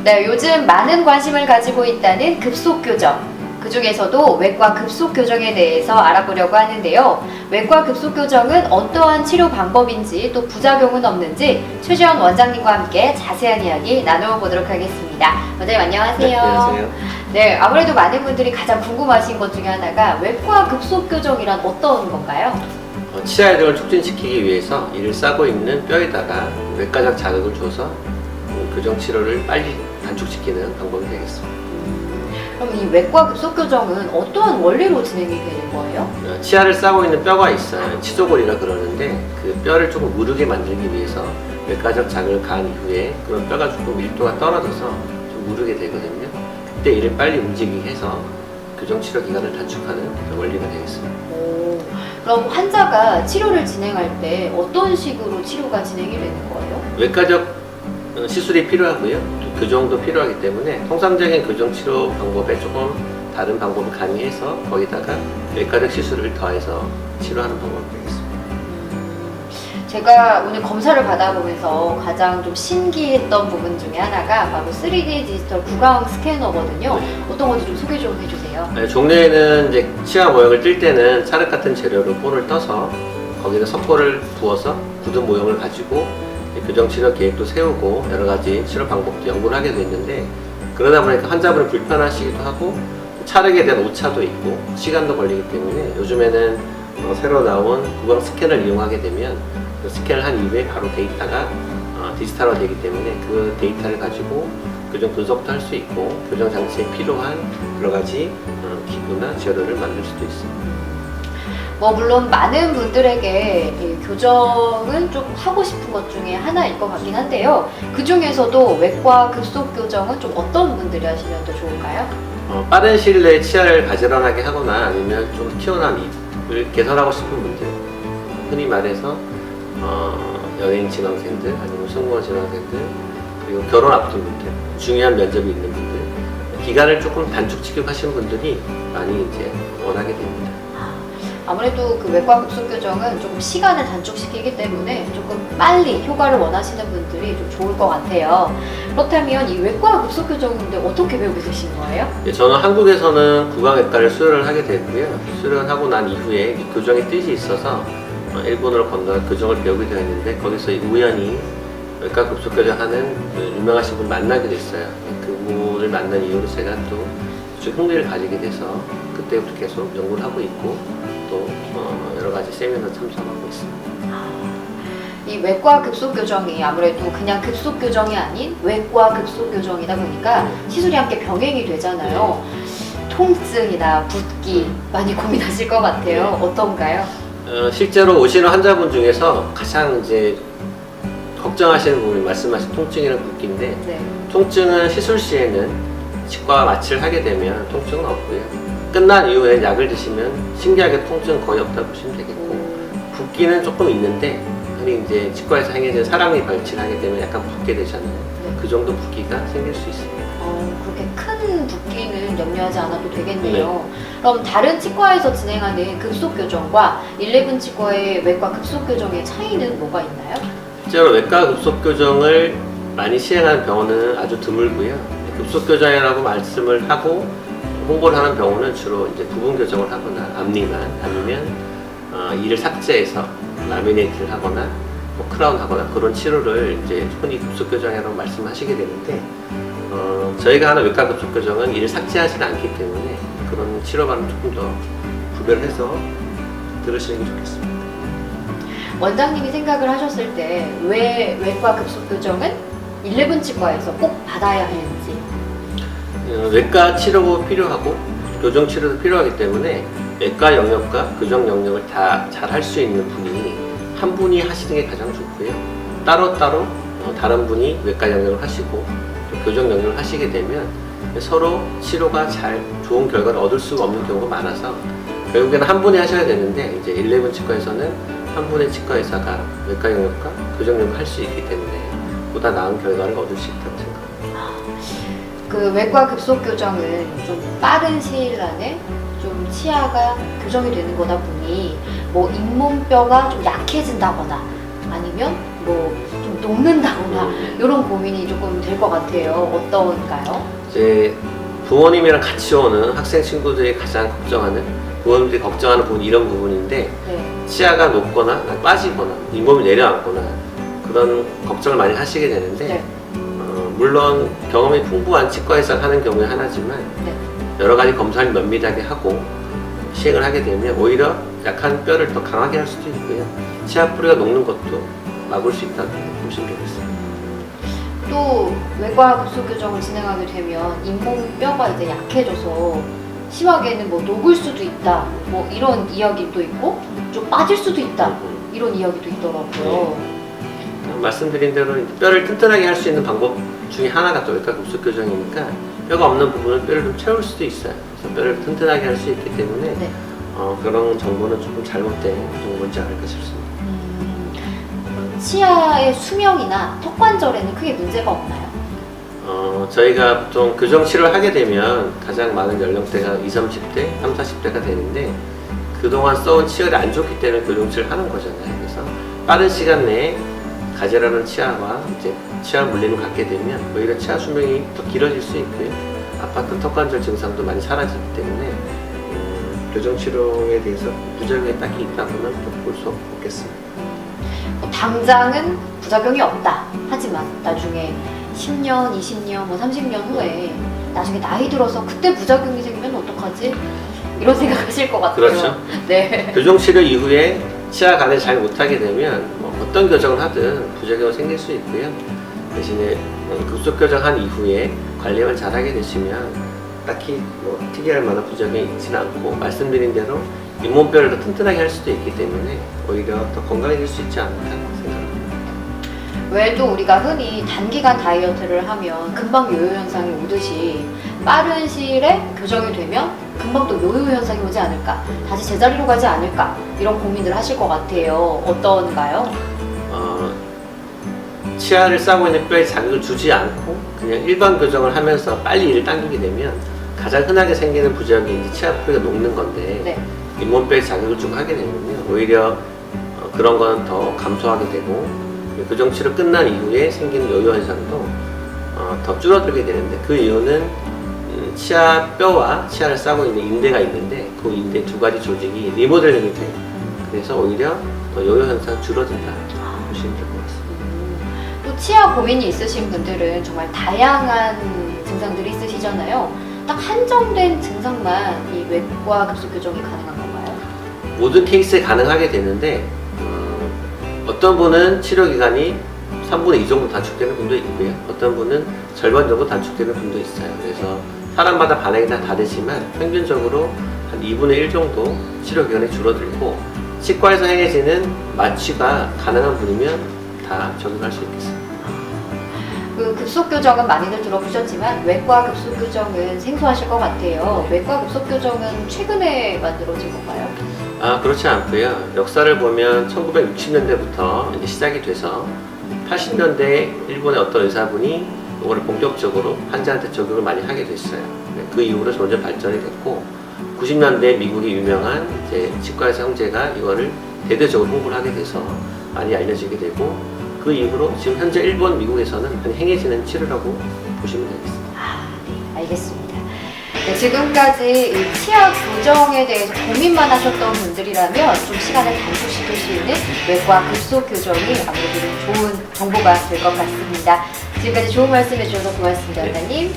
네, 요즘 많은 관심을 가지고 있다는 급속교정. 그 중에서도 외과 급속교정에 대해서 알아보려고 하는데요. 외과 급속교정은 어떠한 치료 방법인지 또 부작용은 없는지 최주현 원장님과 함께 자세한 이야기 나눠보도록 하겠습니다. 원장님 안녕하세요. 네, 안녕하세요. 네, 아무래도 많은 분들이 가장 궁금하신 것 중에 하나가 외과 급속교정이란 어떤 건가요? 치아 혈액을 촉진시키기 위해서 이를 싸고 있는 뼈에다가 외과적 자극을 줘서 교정 치료를 빨리 단축시키는 방법이 되겠습니다. 그럼 이 외과 급속교정은 어떠한 원리로 진행이 되는 거예요? 치아를 싸고 있는 뼈가 있어요. 치조골이라 그러는데 그 뼈를 조금 무르게 만들기 위해서 외과적 자극을 가한 이후에 그런 뼈가 조금 밀도가 떨어져서 좀 무르게 되거든요. 그때 이를 빨리 움직이게 해서 교정 치료 기간을 단축하는 그런 원리가 되겠습니다. 오, 그럼 환자가 치료를 진행할 때 어떤 식으로 치료가 진행이 되는 거예요? 외과적 시술이 필요하고요. 또 교정도 필요하기 때문에 통상적인 교정 치료 방법에 조금 다른 방법을 가미해서 거기다가 외과적 시술을 더해서 치료하는 방법이 되겠습니다. 제가 오늘 검사를 받아보면서 가장 좀 신기했던 부분 중에 하나가 바로 3D 디지털 구강 스캐너거든요. 네. 어떤 건지 좀 소개 좀 해주세요. 네, 종래에는 이제 치아 모형을 뜰 때는 찰흙 같은 재료로 볼을 떠서 거기다 석고를 부어서 굳은 모형을 가지고 교정 치료 계획도 세우고 여러 가지 치료 방법도 연구를 하게 됐는데, 그러다 보니까 환자분이 불편하시기도 하고 찰흙에 대한 오차도 있고 시간도 걸리기 때문에 요즘에는 새로 나온 구강 스캔을 이용하게 되면 그 스캔을 한 이후에 바로 데이터가 디지털화 되기 때문에 그 데이터를 가지고 교정 분석도 할 수 있고 교정 장치에 필요한 여러 가지 기구나 재료를 만들 수도 있습니다. 뭐 물론 많은 분들에게 이 교정은 좀 하고 싶은 것 중에 하나일 것 같긴 한데요. 그 중에서도 외과 급속교정은 좀 어떤 분들이 하시면 더 좋을까요? 빠른 시일 내에 치아를 가지런하게 하거나 아니면 좀 튀어나온 입을 개선하고 싶은 분들, 흔히 말해서 여행 지망생들 아니면 승무원 지망생들, 그리고 결혼 앞둔 분들, 중요한 면접이 있는 분들, 기간을 조금 단축시키고 하시는 분들이 많이 이제 원하게 됩니다. 아무래도 그 외과 급속교정은 조금 시간을 단축시키기 때문에 조금 빨리 효과를 원하시는 분들이 좀 좋을 것 같아요. 그렇다면 이 외과 급속교정인데 어떻게 배우게 되신 거예요? 저는 한국에서는 구강외과를 수료를 하게 됐고요. 수료를 하고 난 이후에 이 교정의 뜻이 있어서 일본으로 건너가 교정을 배우게 되었는데, 거기서 우연히 외과 급속교정하는 그 유명하신 분 만나게 됐어요. 그분을 만난 이후로 제가 또 흥미를 가지게 돼서 그때부터 계속 연구를 하고 있고 또 여러 가지 세미나 참석하고 있습니다. 이 외과 급속교정이 아무래도 그냥 급속교정이 아닌 외과 급속교정이다 보니까 시술이 함께 병행이 되잖아요. 통증이나 붓기 많이 고민하실 것 같아요. 어떤가요? 실제로 오시는 환자분 중에서 가장 이제 걱정하시는 부분이 말씀하신 통증이랑 붓기인데, 네. 통증은 시술 시에는 치과 마취를 하게 되면 통증은 없고요. 끝난 이후에 약을 드시면 신기하게 통증은 거의 없다고 보시면 되겠고, 붓기는 조금 있는데 흔히 이제 치과에서 행해지는 사랑니 발치를 하게 되면 약간 붓게 되잖아요. 그 정도 붓기가 생길 수 있습니다. 그렇게 큰 붓기는 염려하지 않아도 되겠네요. 그럼 다른 치과에서 진행하는 급속교정과 11 치과의 외과 급속교정의 차이는 뭐가 있나요? 실제로 외과 급속교정을 많이 시행하는 병원은 아주 드물고요. 급속교정이라고 말씀을 하고 홍보를 하는 병원은 주로 이제 부분 교정을 하거나 앞니만, 아니면 이를 삭제해서 라미네이트를 하거나 뭐 크라운 하거나 그런 치료를 이제 흔히 급속교정이라고 말씀하시게 되는데, 저희가 하는 외과 급속교정은 이를 삭제하지는 않기 때문에 그런 치료관을 조금 더 구별해서 들으시는 게 좋겠습니다. 원장님이 생각을 하셨을 때 왜 외과 급속교정은 11 치과에서 꼭 받아야 하는지. 외과 치료도 필요하고 교정 치료도 필요하기 때문에 외과 영역과 교정 영역을 다 잘 할 수 있는 분이 한 분이 하시는 게 가장 좋고요. 따로따로 다른 분이 외과 영역을 하시고 또 교정 영역을 하시게 되면 서로 치료가 잘 좋은 결과를 얻을 수가 없는 경우가 많아서 결국에는 한 분이 하셔야 되는데, 이제 11 치과에서는 한 분의 치과 의사가 외과 영역과 교정 영역을 할 수 있기 때문에 보다 나은 결과를 얻을 수 있다고 생각합니다. 그 외과 급속교정은 좀 빠른 시일 안에 좀 치아가 교정이 되는 거다 보니 뭐 잇몸뼈가 좀 약해진다거나 아니면 뭐 좀 녹는다거나 이런 고민이 조금 될 것 같아요. 어떤가요? 이제 부모님이랑 같이 오는 학생 친구들이 가장 걱정하는, 부모님들이 걱정하는 부분이 이런 부분인데, 네. 치아가 높거나 빠지거나 잇몸이 내려앉거나 그런 걱정을 많이 하시게 되는데, 네. 물론 경험이 풍부한 치과에서 하는 경우에 하나지만 네. 여러 가지 검사를 면밀하게 하고 시행을 하게 되면 오히려 약한 뼈를 더 강하게 할 수도 있고요. 치아 뿌리가 녹는 것도 막을 수 있다고 보시면 되겠습니다. 또 외과 급속 교정을 진행하게 되면 잇몸 뼈가 이제 약해져서 심하게는 뭐 녹을 수도 있다, 뭐 이런 이야기도 있고 좀 빠질 수도 있다 이런 이야기도 있더라고요. 말씀드린 대로 뼈를 튼튼하게 할 수 있는 방법 중에 하나가 또 외과 급속 교정이니까 뼈가 없는 부분은 뼈를 좀 채울 수도 있어요. 그래서 뼈를 튼튼하게 할 수 있기 때문에 네. 그런 정보는 조금 잘못된 정보지 않을까 싶습니다. 그럼 치아의 수명이나 턱 관절에는 크게 문제가 없나요? 저희가 보통 교정 치료를 하게 되면 가장 많은 연령대가 20, 30대, 30, 40대가 되는데 그동안 써온 치열이 안 좋기 때문에 교정 치료를 하는 거잖아요. 그래서 빠른 시간 내에 가지런한 치아와 이제 치아 물림을 갖게 되면 오히려 치아 수명이 더 길어질 수 있고요. 아팠던 턱관절 증상도 많이 사라지기 때문에 교정 치료에 대해서 부작용이 딱히 있다고는 볼 수 없겠습니다. 당장은 부작용이 없다. 하지만 나중에 10년, 20년, 뭐 30년 후에 나중에 나이 들어서 그때 부작용이 생기면 어떡하지? 이런 생각하실 것 같아요. 그렇죠. 네. 교정 치료 이후에 치아 관리 잘 못하게 되면 어떤 교정을 하든 부작용이 생길 수 있고요. 대신에 급속 교정한 이후에 관리만 잘하게 되시면 딱히 뭐 특이할 만한 부작용이 있지는 않고 말씀드린 대로 잇몸뼈를 더 튼튼하게 할 수도 있기 때문에 오히려 더 건강해질 수 있지 않을까 생각합니다. 외에도 우리가 흔히 단기간 다이어트를 하면 금방 요요 현상이 오듯이 빠른 시일에 교정이 되면 금방 또 요요 현상이 오지 않을까, 다시 제자리로 가지 않을까 이런 고민들 하실 것 같아요. 어떤가요? 치아를 싸고 있는 뼈에 자극을 주지 않고 그냥 일반 교정을 하면서 빨리 이를 당기게 되면 가장 흔하게 생기는 부작용이 이제 치아 뿌리가 녹는 건데 네. 잇몸뼈에 자극을 좀 하게 되면요 오히려 그런 거는 더 감소하게 되고 교정 치료 끝난 이후에 생기는 요요 현상도 더 줄어들게 되는데 그 이유는 치아 뼈와 치아를 싸고 있는 인대가 있는데 그 인대 두 가지 조직이 리모델링이 돼요. 그래서 오히려 더 요요 현상 줄어든다 보시면 될 것 같습니다. 또 치아 고민이 있으신 분들은 정말 다양한 증상들이 있으시잖아요. 딱 한정된 증상만 이 외과 급속 교정이 가능한 건가요? 모든 케이스에 가능하게 되는데 어떤 분은 치료 기간이 3분의 2 정도 단축되는 분도 있고요. 어떤 분은 절반 정도 단축되는 분도 있어요. 그래서 사람마다 반응이 다 다르지만 평균적으로 한 2분의 1 정도 치료 기간이 줄어들고 치과에서 행해지는 마취가 가능한 분이면 다 적용할 수 있겠습니다. 그 급속 교정은 많이들 들어보셨지만 외과 급속 교정은 생소하실 것 같아요. 외과 급속 교정은 최근에 만들어진 건가요? 그렇지 않고요. 역사를 보면 1960년대부터 이제 시작이 돼서 80년대에 일본의 어떤 의사분이 이거를 본격적으로 환자한테 적용을 많이 하게 됐어요. 그 이후로 점점 발전이 됐고 90년대 미국의 유명한 이제 치과의사 형제가 이거를 대대적으로 홍보를 하게 돼서 많이 알려지게 되고 그 이후로 지금 현재 일본, 미국에서는 많이 행해지는 치료라고 보시면 되겠습니다. 네, 알겠습니다. 네, 지금까지 이 치아 교정에 대해서 고민만 하셨던 분들이라면 좀 시간을 단축시킬 수 있는 외과 급속 교정이 아무래도 좋은 정보가 될 것 같습니다. 지금까지 좋은 말씀 해주셔서 고맙습니다, 원장님.